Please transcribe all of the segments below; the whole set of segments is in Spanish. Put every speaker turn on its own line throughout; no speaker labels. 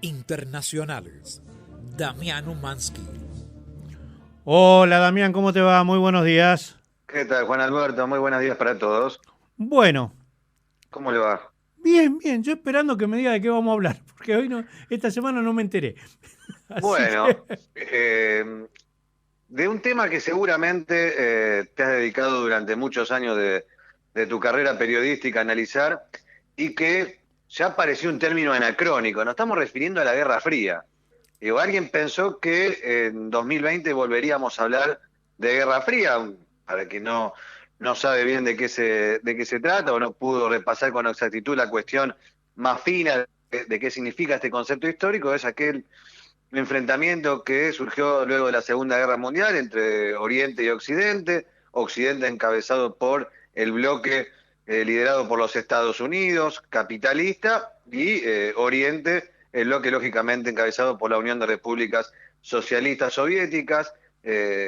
internacionales. Damián Umansky.
Hola Damián, ¿cómo te va? Muy buenos días.
¿Qué tal, Juan Alberto? Muy buenos días para todos.
Bueno,
¿Cómo le va?
bien, bien, yo esperando que me diga de qué vamos a hablar, porque hoy no, esta semana no me enteré. Así
Bueno,
que,
de un tema que seguramente te has dedicado durante muchos años de tu carrera periodística a analizar y que ya pareció un término anacrónico. Nos estamos refiriendo a la Guerra Fría. Digo, alguien pensó que en 2020 volveríamos a hablar de Guerra Fría, para quien no sabe bien de qué se trata o no pudo repasar con exactitud la cuestión más fina de qué significa este concepto histórico, es aquel enfrentamiento que surgió luego de la Segunda Guerra Mundial entre Oriente y Occidente, Occidente encabezado por el bloque liderado por los Estados Unidos, capitalista, y Oriente, el bloque lógicamente encabezado por la Unión de Repúblicas Socialistas Soviéticas,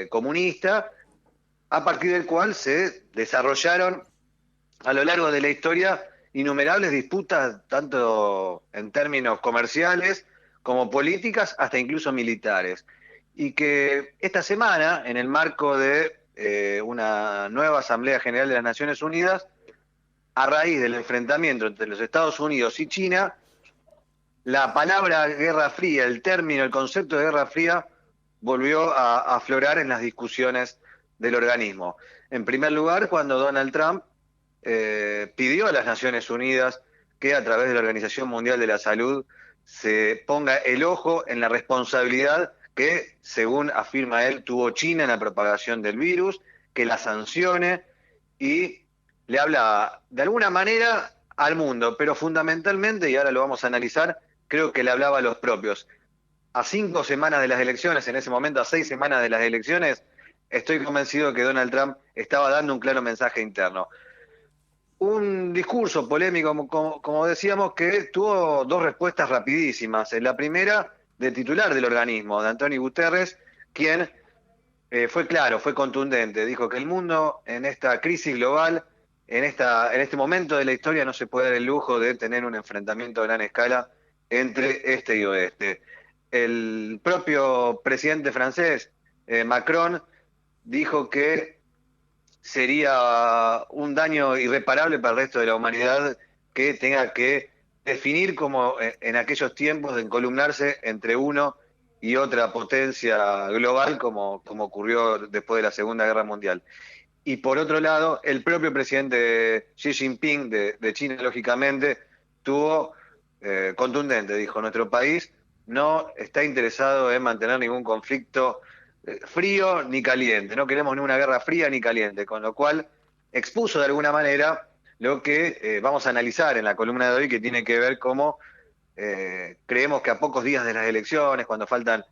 comunista, a partir del cual se desarrollaron a lo largo de la historia innumerables disputas, tanto en términos comerciales como políticas, hasta incluso militares. Y que esta semana, en el marco de una nueva Asamblea General de las Naciones Unidas, a raíz del enfrentamiento entre los Estados Unidos y China, la palabra Guerra Fría, el término, el concepto de Guerra Fría, volvió a aflorar en las discusiones del organismo. En primer lugar, cuando Donald Trump pidió a las Naciones Unidas que a través de la Organización Mundial de la Salud se ponga el ojo en la responsabilidad que, según afirma él, tuvo China en la propagación del virus, que la sancione y le habla de alguna manera al mundo, pero fundamentalmente, y ahora lo vamos a analizar, creo que le hablaba a los propios. A 5 semanas de las elecciones, en ese momento a 6 semanas de las elecciones, estoy convencido que Donald Trump estaba dando un claro mensaje interno. Un discurso polémico, como decíamos, que tuvo dos respuestas rapidísimas. La primera, del titular del organismo, de Antonio Guterres, quien fue claro, fue contundente. Dijo que el mundo en esta crisis global, en este momento de la historia, no se puede dar el lujo de tener un enfrentamiento a gran escala entre este y oeste. El propio presidente francés, Macron, dijo que sería un daño irreparable para el resto de la humanidad que tenga que definir como en aquellos tiempos de encolumnarse entre uno y otra potencia global como ocurrió después de la Segunda Guerra Mundial. Y por otro lado, el propio presidente Xi Jinping de China, lógicamente, tuvo contundente, dijo, nuestro país no está interesado en mantener ningún conflicto frío ni caliente, no queremos ni una guerra fría ni caliente, con lo cual expuso de alguna manera lo que vamos a analizar en la columna de hoy, que tiene que ver cómo creemos que a pocos días de las elecciones, cuando faltan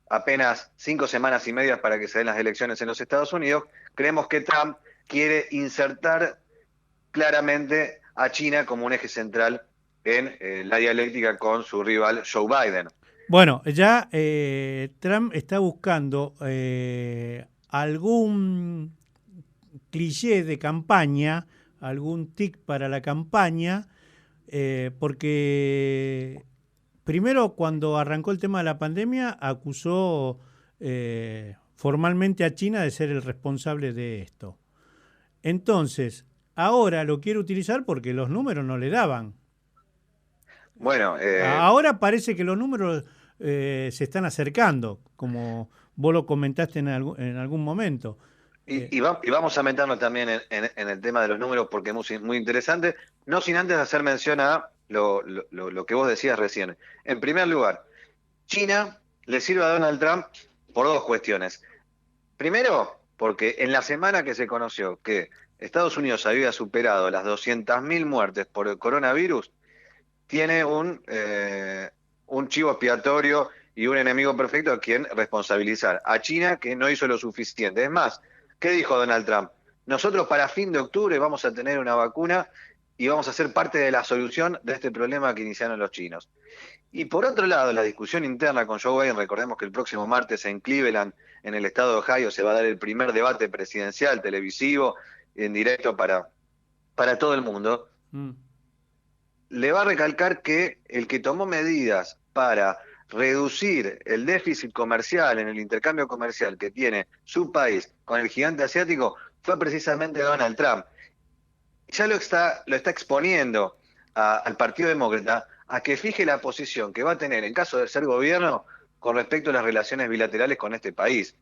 apenas 5 semanas y media para que se den las elecciones en los Estados Unidos, creemos que Trump quiere insertar claramente a China como un eje central en la dialéctica con su rival Joe Biden.
bueno, ya Trump está buscando algún cliché de campaña, algún tic para la campaña, porque primero cuando arrancó el tema de la pandemia acusó formalmente a China de ser el responsable de esto. Entonces, ahora lo quiere utilizar porque los números no le daban.
Bueno,
Ahora parece que los números se están acercando, como vos lo comentaste en algún momento. Eh,
y vamos a meternos también en el tema de los números porque es muy interesante, no sin antes hacer mención a lo que vos decías recién. En primer lugar, China le sirve a Donald Trump por dos cuestiones. Primero, porque en la semana que se conoció que Estados Unidos había superado las 200.000 muertes por el coronavirus, tiene un chivo expiatorio y un enemigo perfecto a quien responsabilizar. A China, que no hizo lo suficiente. Es más, ¿qué dijo Donald Trump? Nosotros para fin de octubre vamos a tener una vacuna y vamos a ser parte de la solución de este problema que iniciaron los chinos. Y por otro lado, la discusión interna con Joe Biden, recordemos que el próximo martes en Cleveland, en el estado de Ohio, se va a dar el primer debate presidencial televisivo en directo para todo el mundo.
mm.
le va a recalcar que el que tomó medidas para reducir el déficit comercial en el intercambio comercial que tiene su país con el gigante asiático fue precisamente Donald Trump. Ya lo está exponiendo al Partido Demócrata a que fije la posición que va a tener en caso de ser gobierno con respecto a las relaciones bilaterales con este país,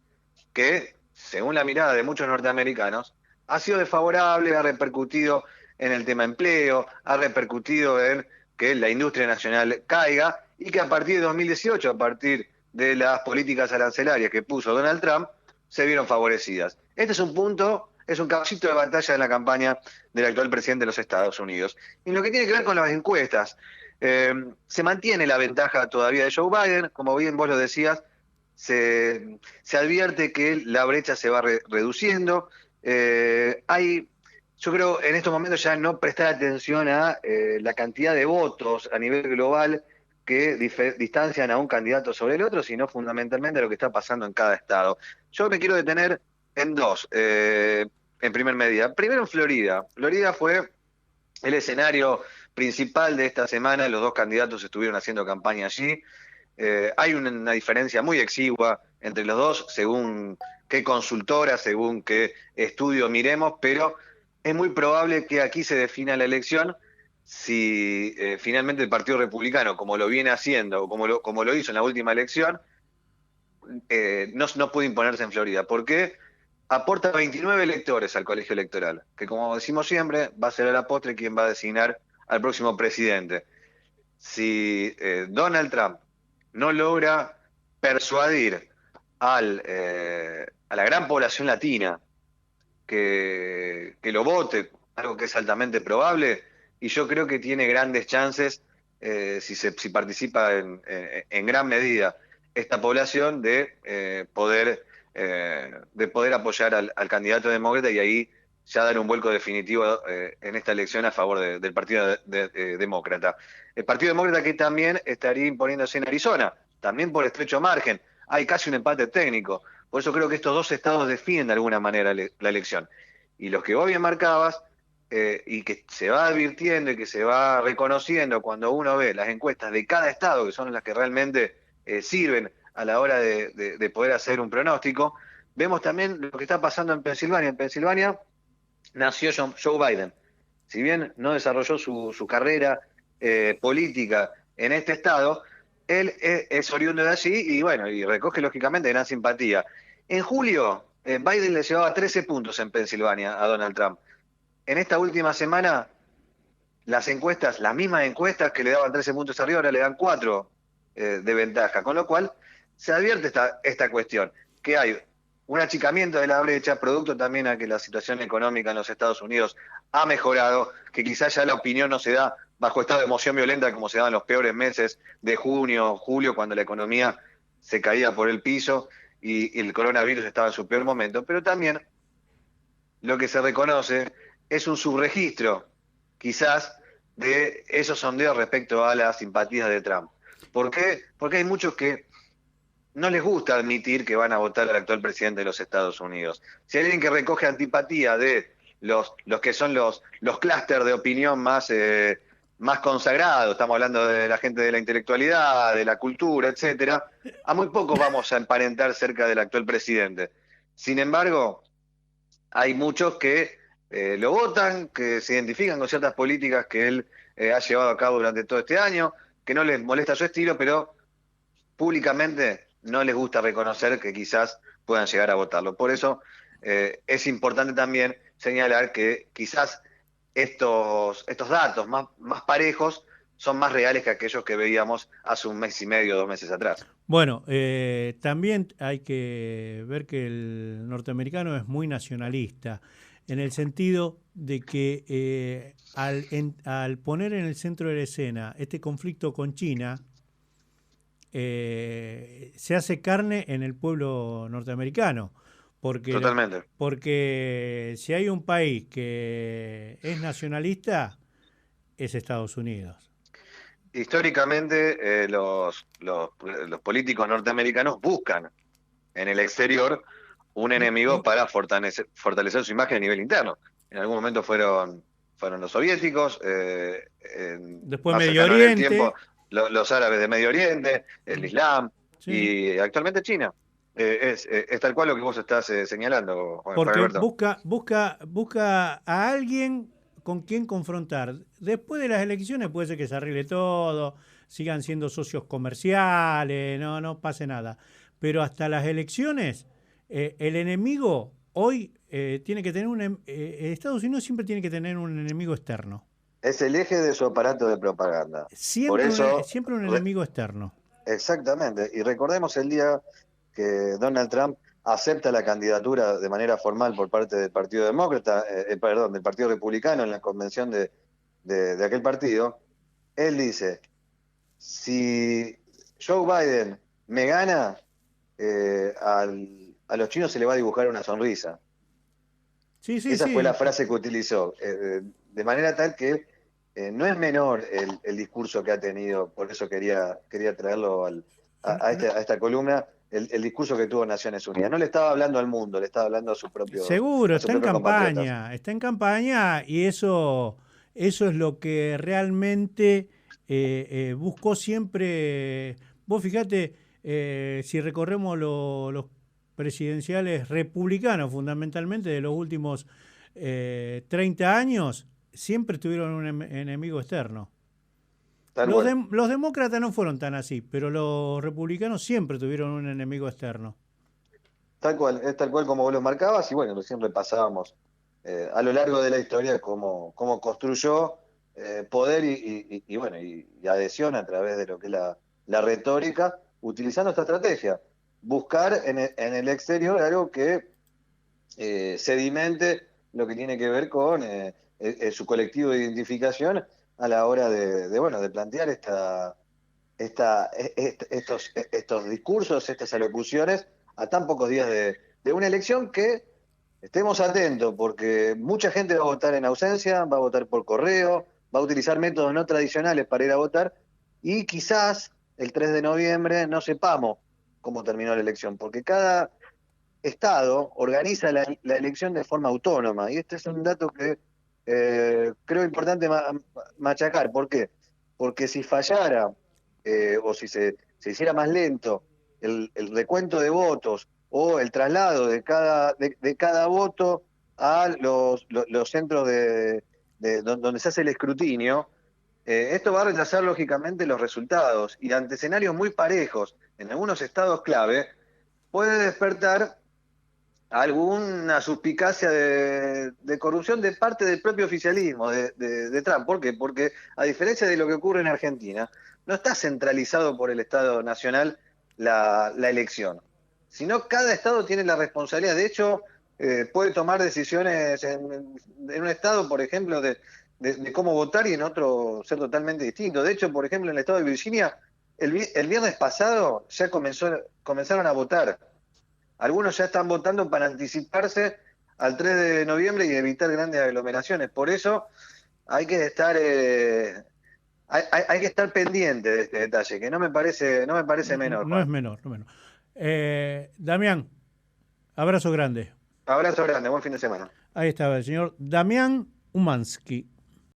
que, según la mirada de muchos norteamericanos, ha sido desfavorable, ha repercutido en el tema empleo, ha repercutido en que la industria nacional caiga y que a partir de 2018, a partir de las políticas arancelarias que puso Donald Trump, se vieron favorecidas. Este es un punto, es un caballito de batalla en la campaña del actual presidente de los Estados Unidos. Y lo que tiene que ver con las encuestas, se mantiene la ventaja todavía de Joe Biden, como bien vos lo decías, se advierte que la brecha se va reduciendo. Yo creo en estos momentos ya no prestar atención a la cantidad de votos a nivel global que distancian a un candidato sobre el otro, sino fundamentalmente lo que está pasando en cada estado. Yo me quiero detener en dos, en primer medida. Primero en Florida. Florida fue el escenario principal de esta semana, los dos candidatos estuvieron haciendo campaña allí. Hay una diferencia muy exigua entre los dos, según qué consultora, según qué estudio miremos, pero es muy probable que aquí se defina la elección si finalmente el Partido Republicano, como lo viene haciendo, o como lo hizo en la última elección, no puede imponerse en Florida. ¿Por qué? Aporta 29 electores al colegio electoral, que como decimos siempre, va a ser a la postre quien va a designar al próximo presidente. Si Donald Trump no logra persuadir a la gran población latina que lo vote, algo que es altamente probable, y yo creo que tiene grandes chances, si participa en gran medida esta población, de poder apoyar al candidato demócrata y ahí ya dar un vuelco definitivo en esta elección a favor del Partido Demócrata. El Partido Demócrata que también estaría imponiéndose en Arizona, también por estrecho margen. Hay casi un empate técnico. Por eso creo que estos dos estados definen de alguna manera la elección. Y los que vos bien marcabas, y que se va advirtiendo y que se va reconociendo cuando uno ve las encuestas de cada estado, que son las que realmente sirven a la hora de poder hacer un pronóstico, vemos también lo que está pasando en Pensilvania. En Pensilvania nació Joe Biden. Si bien no desarrolló su carrera política en este estado, él es oriundo de allí y bueno, y recoge lógicamente gran simpatía. En julio, Biden le llevaba 13 puntos en Pensilvania a Donald Trump. En esta última semana, las mismas encuestas que le daban 13 puntos arriba, ahora le dan 4 de ventaja, con lo cual se advierte esta cuestión, que hay un achicamiento de la brecha, producto también a que la situación económica en los Estados Unidos ha mejorado, que quizás ya la opinión no se da bajo estado de emoción violenta como se da en los peores meses de junio, julio, cuando la economía se caía por el piso y el coronavirus estaba en su peor momento, pero también lo que se reconoce es un subregistro, quizás, de esos sondeos respecto a las simpatías de Trump. ¿Por qué? Porque hay muchos que no les gusta admitir que van a votar al actual presidente de los Estados Unidos. Si hay alguien que recoge antipatía de los que son los clústeres de opinión más consagrados, estamos hablando de la gente de la intelectualidad, de la cultura, etcétera, a muy pocos vamos a emparentar cerca del actual presidente. Sin embargo, hay muchos que lo votan, que se identifican con ciertas políticas que él ha llevado a cabo durante todo este año, que no les molesta su estilo, pero públicamente no les gusta reconocer que quizás puedan llegar a votarlo. Por eso es importante también señalar que quizás estos datos más parejos son más reales que aquellos que veíamos hace un mes y medio, 2 meses atrás.
Bueno, también hay que ver que el norteamericano es muy nacionalista, en el sentido de que al poner en el centro de la escena este conflicto con China, se hace carne en el pueblo norteamericano.
Totalmente.
Porque si hay un país que es nacionalista, es Estados Unidos.
Históricamente, los políticos norteamericanos buscan en el exterior un enemigo para fortalecer su imagen a nivel interno. En algún momento fueron fueron los soviéticos,
después
más
Medio
cercano en el
Oriente.
tiempo, los árabes de Medio Oriente, el Islam,
Sí.
y actualmente China. Es tal cual lo que vos estás señalando, Juan
Porque
Alberto.
busca a alguien con quien confrontar. Después de las elecciones puede ser que se arregle todo, sigan siendo socios comerciales, no pase nada. Pero hasta las elecciones, el enemigo hoy tiene que tener Estados Unidos siempre tiene que tener un enemigo externo.
Es el eje de su aparato de propaganda. Por eso,
Siempre un enemigo externo.
exactamente. Y recordemos el día que Donald Trump acepta la candidatura de manera formal por parte del Partido Demócrata, perdón, del Partido Republicano en la convención de aquel partido. Él dice, si Joe Biden me gana, a los chinos se le va a dibujar una sonrisa.
Sí,
Esa
sí.
fue la frase que utilizó, de manera tal que no es menor el discurso que ha tenido, por eso quería traerlo a esta columna, el discurso que tuvo Naciones Unidas. No le estaba hablando al mundo, le estaba hablando a sus
Seguro,
compatriotas.
está en campaña y eso es lo que realmente buscó siempre. Vos fíjate, si recorremos los presidenciales republicanos, fundamentalmente de los últimos 30 años, siempre tuvieron un enemigo externo.
Tal cual.
Los demócratas no fueron tan así, pero los republicanos siempre tuvieron un enemigo externo.
Tal cual, es tal cual como vos lo marcabas, y bueno, recién repasábamos a lo largo de la historia cómo construyó poder bueno, y adhesión a través de lo que es la retórica, utilizando esta estrategia. Buscar en el exterior algo que sedimente lo que tiene que ver con su colectivo de identificación a la hora bueno, de plantear estos discursos, estas alocuciones a tan pocos días de una elección que estemos atentos, porque mucha gente va a votar en ausencia, va a votar por correo, va a utilizar métodos no tradicionales para ir a votar, y quizás el 3 de noviembre no sepamos cómo terminó la elección, porque cada estado organiza la elección de forma autónoma, y este es un dato que creo importante machacar. ¿Por qué? Porque si fallara o si se hiciera más lento el recuento de votos o el traslado de cada voto a los centros donde se hace el escrutinio, esto va a retrasar lógicamente los resultados, y ante escenarios muy parejos en algunos estados clave puede despertar alguna suspicacia de corrupción de parte del propio oficialismo de Trump. ¿Por qué? Porque a diferencia de lo que ocurre en Argentina, no está centralizado por el Estado Nacional la elección, sino cada Estado tiene la responsabilidad. De hecho, puede tomar decisiones en un Estado, por ejemplo, de cómo votar, y en otro ser totalmente distinto. De hecho, por ejemplo, en el Estado de Virginia, el viernes pasado ya comenzaron a votar. Algunos ya están votando para anticiparse al 3 de noviembre y evitar grandes aglomeraciones. Por eso hay que estar hay que estar pendiente de este detalle, que no me parece menor,
No es
Juan.
menor, no es menor. Damián, abrazo grande.
Abrazo grande, buen fin de semana.
Ahí estaba el señor Damián Umansky.